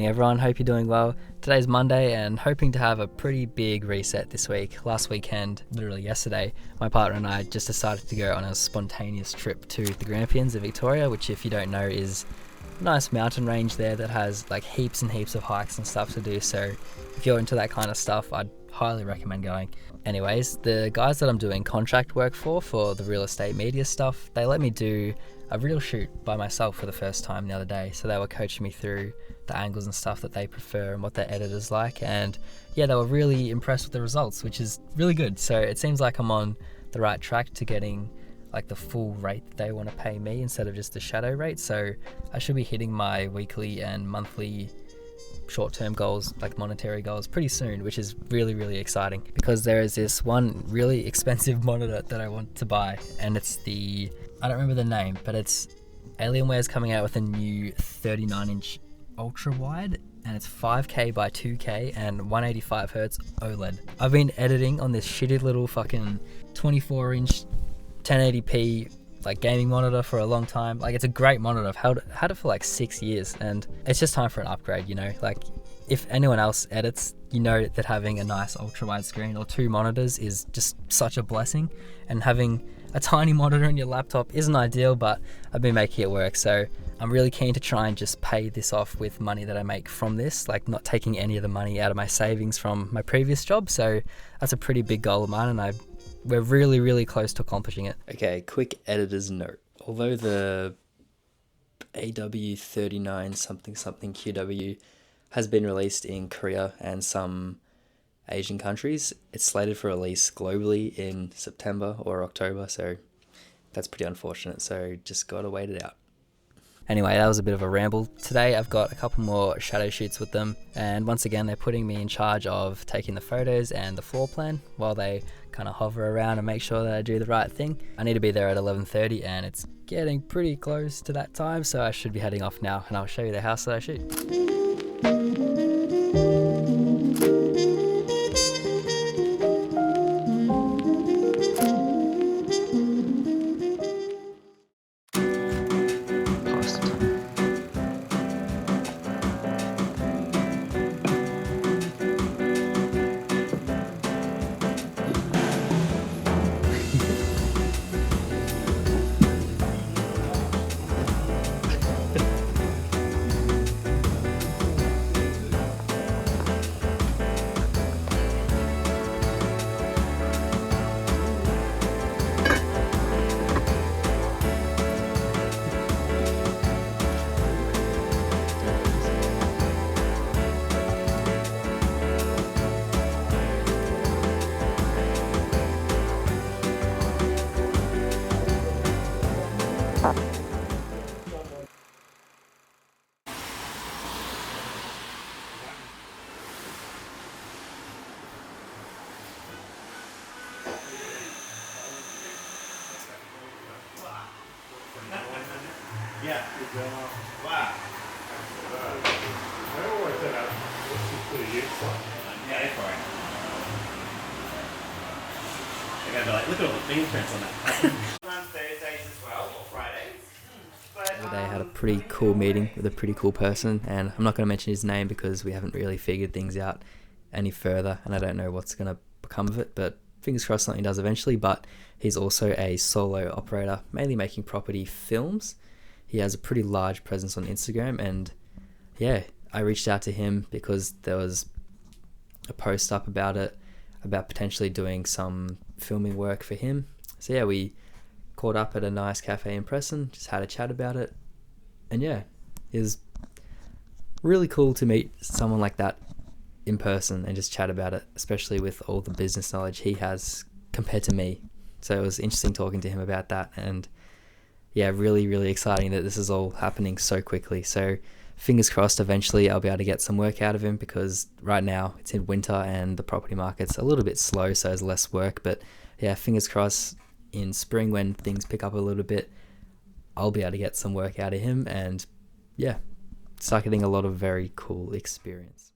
morning everyone, hope you're doing well. Today's Monday and hoping to have a pretty big reset this week. Last weekend, literally yesterday, my partner and I just decided to go on a spontaneous trip to the Grampians in Victoria, which if you don't know is a nice mountain range there that has like heaps and heaps of hikes and stuff to do. So if you're into that kind of stuff, I'd highly recommend going. Anyways, the guys that I'm doing contract work for the real estate media stuff, they let me do a reel shoot by myself for the first time the other day. So they were coaching me through the angles and stuff that they prefer and what their editor's like. And yeah, they were really impressed with the results, which is really good. So it seems like I'm on the right track to getting like the full rate that they want to pay me instead of just the shadow rate. So I should be hitting my weekly and monthly short-term goals, like monetary goals, pretty soon, which is really, really exciting because there is this one really expensive monitor that I want to buy, and it's I don't remember the name, but it's Alienware's coming out with a new 39-inch ultra wide, and it's 5K by 2K and 185 hertz OLED. I've been editing on this shitty little fucking 24-inch 1080p like gaming monitor for a long time. Like, it's a great monitor. I've had it for like 6 years, and it's just time for an upgrade, you know? Like, if anyone else edits, you know that having a nice ultra wide screen or two monitors is just such a blessing, and having a tiny monitor in your laptop isn't ideal, but I've been making it work. So I'm really keen to try and just pay this off with money that I make from this, like not taking any of the money out of my savings from my previous job. So that's a pretty big goal of mine, and we're really, really close to accomplishing it. Okay, quick editor's note. Although the AW39 something QW has been released in Korea and some Asian countries, it's slated for release globally in September or October, so that's pretty unfortunate. So just gotta wait it out. Anyway, that was a bit of a ramble. Today I've got a couple more shadow shoots with them, and once again they're putting me in charge of taking the photos and the floor plan while they kind of hover around and make sure that I do the right thing. I need to be there at 11:30 and it's getting pretty close to that time, so I should be heading off now, and I'll show you the house that I shoot. Yeah. Wow. I always said that. This is pretty useful. Yeah, for it. They're going to be like, look at all the fingerprints on that. Run Thursdays as well, or Fridays. The other day I had a pretty cool meeting with a pretty cool person, and I'm not going to mention his name because we haven't really figured things out any further, and I don't know what's going to become of it, but fingers crossed something does eventually. But he's also a solo operator, mainly making property films. He has a pretty large presence on Instagram, and yeah, I reached out to him because there was a post up about it, about potentially doing some filming work for him. So yeah, we caught up at a nice cafe in Preston, just had a chat about it, and yeah, it was really cool to meet someone like that in person and just chat about it, especially with all the business knowledge he has compared to me. So it was interesting talking to him about that, and yeah, really, really exciting that this is all happening so quickly. So fingers crossed eventually I'll be able to get some work out of him, because right now it's in winter and the property market's a little bit slow, so there's less work. But yeah, fingers crossed in spring when things pick up a little bit, I'll be able to get some work out of him, and yeah, start getting a lot of very cool experience.